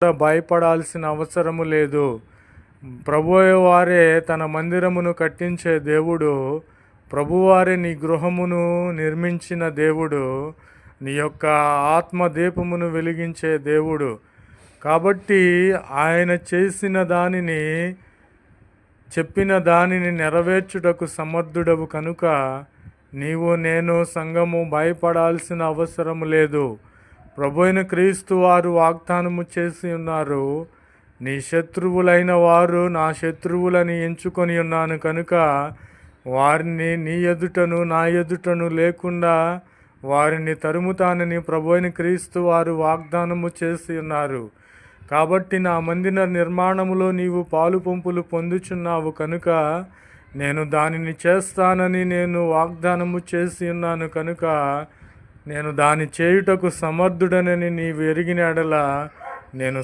కూడా భయపడాల్సిన అవసరము లేదు. ప్రభువారే తన మందిరమును కట్టించే దేవుడు. ప్రభువారే నీ గృహమును నిర్మించిన దేవుడు. నీ యొక్క ఆత్మదీపమును వెలిగించే దేవుడు. కాబట్టి ఆయన చేసిన దానిని, చెప్పిన దానిని నెరవేర్చుటకు సమర్థుడవు కనుక నీవు, నేను, సంఘము భయపడాల్సిన అవసరం లేదు. ప్రభువైన క్రీస్తు వారు వాగ్దానము చేసి ఉన్నారు, నీ శత్రువులైన వారు నా శత్రువులని ఎంచుకొని ఉన్నాను కనుక వారిని నీ ఎదుటను నా ఎదుటను లేకుండా వారిని తరుముతానని ప్రభువైన క్రీస్తు వారు వాగ్దానము చేసి ఉన్నారు. కాబట్టి నా మందిర నిర్మాణములో నీవు పాలు పంపులు పొందుచున్నావు కనుక నేను దానిని చేస్తానని నేను వాగ్దానము చేసి ఉన్నాను కనుక నేను దాని చేయుటకు సమర్థుడనని నీవు ఎరిగిన ఎడల నేను